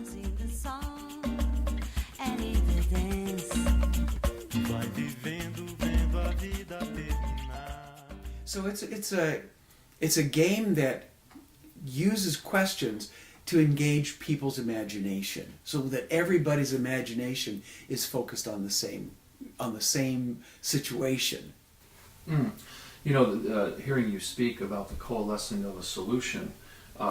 sing the song and even dance. Vai vivendo, vendo a vida terminar. So it's a game that uses questions to engage people's imagination, so that everybody's imagination is focused on the same situation. You know, hearing you speak about the coalescing of a solution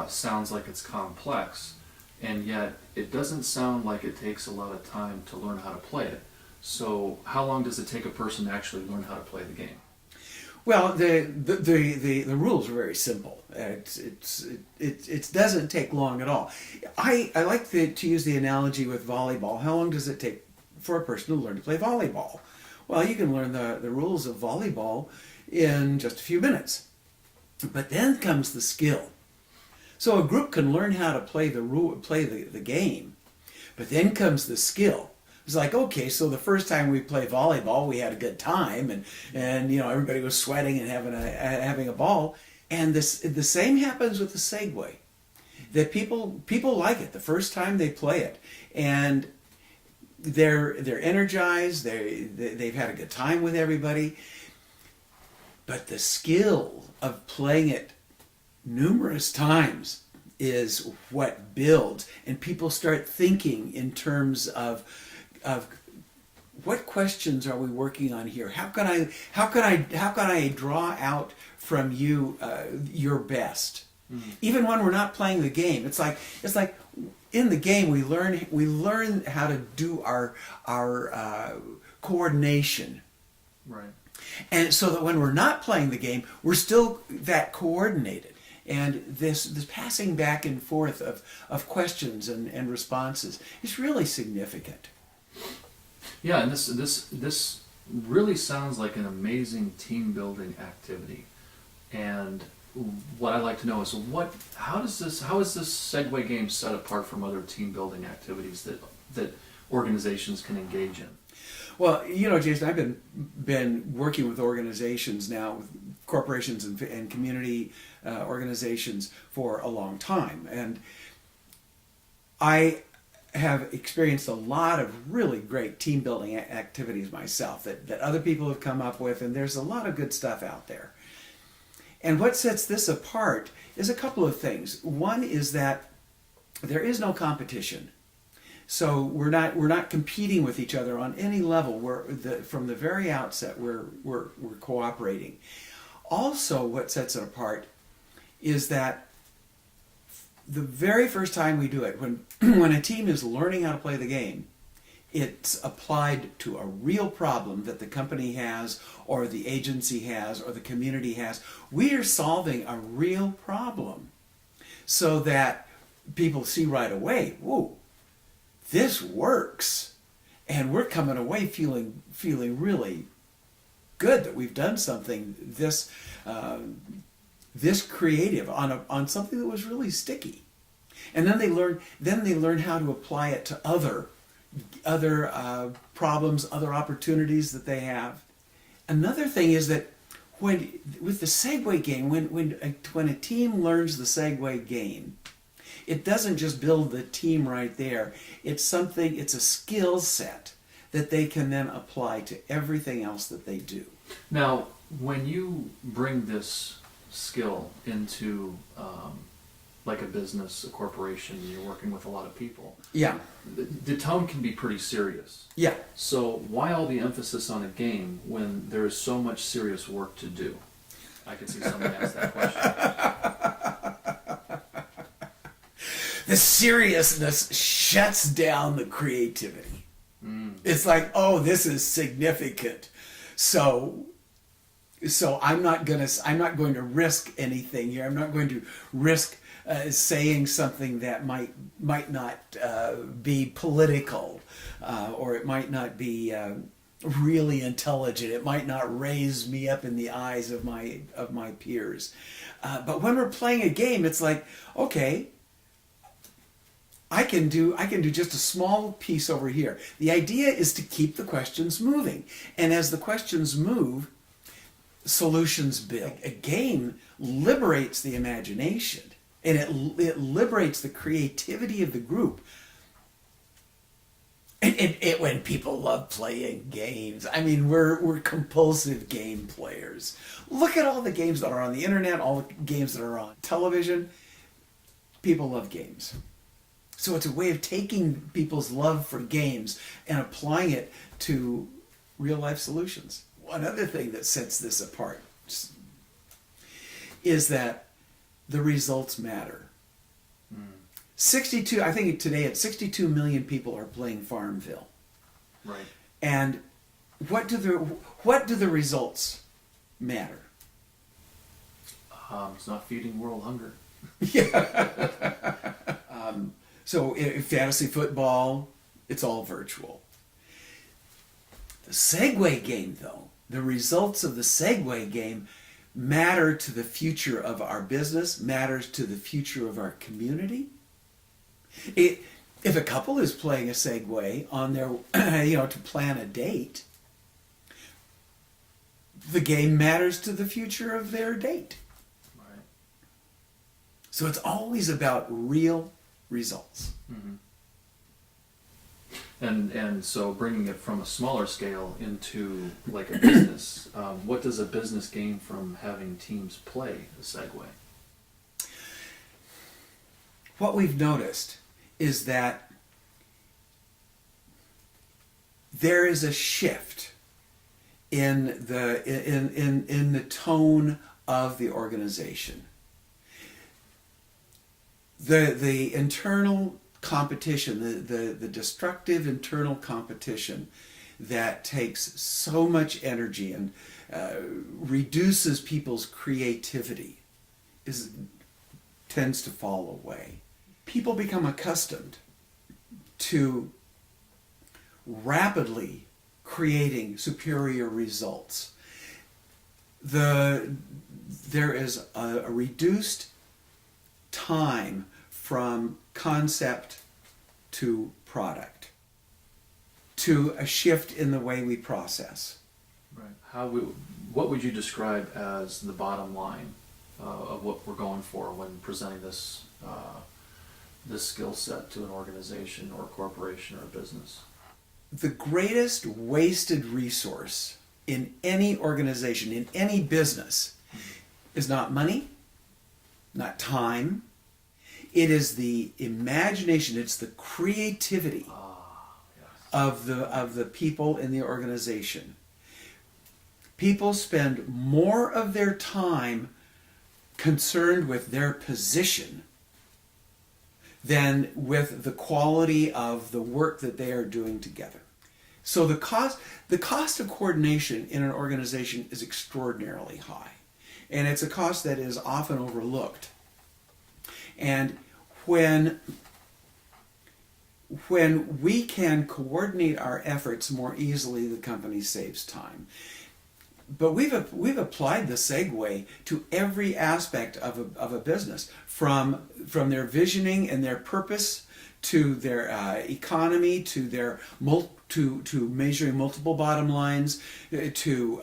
sounds like it's complex, and yet it doesn't sound like it takes a lot of time to learn how to play it. So how long does it take a person to actually learn how to play the game? Well, the rules are very simple. It doesn't take long at all. I like to use the analogy with volleyball. How long does it take for a person to learn to play volleyball? Well, you can learn the rules of volleyball in just a few minutes. But then comes the skill. So a group can learn how to play the game, but then comes the skill. It's like, okay, so the first time we played volleyball, we had a good time, and you know, everybody was sweating and having a ball. And the same happens with the Segue. That people like it the first time they play it, and they're energized. They've had a good time with everybody. But the skill of playing it numerous times is what builds, and people start thinking in terms of what questions are we working on here? How can I draw out from you your best? Mm-hmm. Even when we're not playing the game, it's like in the game we learn how to do our coordination. Right. And so that when we're not playing the game, we're still that coordinated. And this passing back and forth of questions and responses is really significant. Yeah, and this really sounds like an amazing team building activity. And what I'd like to know is how is this Segue game set apart from other team building activities that organizations can engage in? Well, you know, Jason, I've been working with organizations now, with corporations and community organizations for a long time, and I have experienced a lot of really great team building activities myself that other people have come up with, and there's a lot of good stuff out there. And what sets this apart is a couple of things. One is that there is no competition. So we're not competing with each other on any level. From the very outset we're cooperating. Also, what sets it apart is that the very first time we do it, when a team is learning how to play the game, it's applied to a real problem that the company has, or the agency has, or the community has. We are solving a real problem, so that people see right away, whoa, this works, and we're coming away feeling really good that we've done something this creative on something that was really sticky. And then they learn how to apply it to other problems, other opportunities that they have. Another thing is that with the Segue game, when a team learns the Segue game, it doesn't just build the team right there. It's a skill set that they can then apply to everything else that they do. Now, when you bring this skill into like a business, a corporation, you're working with a lot of people. Yeah. The tone can be pretty serious. Yeah. So why all the emphasis on a game when there is so much serious work to do? I can see somebody ask that question. The seriousness shuts down the creativity. It's like, oh, this is significant. So I'm not going to risk anything here. I'm not going to risk saying something that might not be political, or it might not be really intelligent. It might not raise me up in the eyes of my peers. But when we're playing a game, it's like, okay, I can do just a small piece over here. The idea is to keep the questions moving, and as the questions move, solutions build. A game liberates the imagination, and it liberates the creativity of the group, When people love playing games. I mean, we're compulsive game players. Look at all the games that are on the internet, all the games that are on television. People love games. So it's a way of taking people's love for games and applying it to real life solutions. One other thing that sets this apart is that the results matter. 62, I think today it's 62 million people are playing Farmville. Right. And what do the results matter? It's not feeding world hunger. So in fantasy football, it's all virtual. The Segue game, though, the results of the Segue game matter to the future of our business, matters to the future of our community. If a couple is playing a Segue on their, to plan a date, the game matters to the future of their date. Right. So it's always about real results. Mm-hmm. And so bringing it from a smaller scale into like a business, what does a business gain from having teams play a Segue? What we've noticed is that there is a shift in the tone of the organization. The internal competition, the destructive internal competition that takes so much energy and reduces people's creativity tends to fall away. People become accustomed to rapidly creating superior results. There is a reduced time from concept to product, to a shift in the way we process. Right. What would you describe as the bottom line of what we're going for when presenting this skill set to an organization or corporation or business? The greatest wasted resource in any organization, in any business, is not money, not time. It is the imagination, it's the creativity of the people in the organization. People spend more of their time concerned with their position than with the quality of the work that they are doing together. So the cost of coordination in an organization is extraordinarily high. And it's a cost that is often overlooked. And when we can coordinate our efforts more easily, the company saves time. But we've applied the Segue to every aspect of a business, from their visioning and their purpose to their economy, to their to measuring multiple bottom lines, to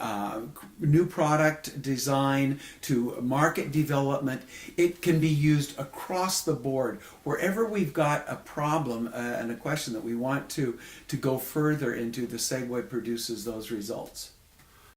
new product design, to market development. It can be used across the board. Wherever we've got a problem and a question that we want to go further into, the Segue produces those results.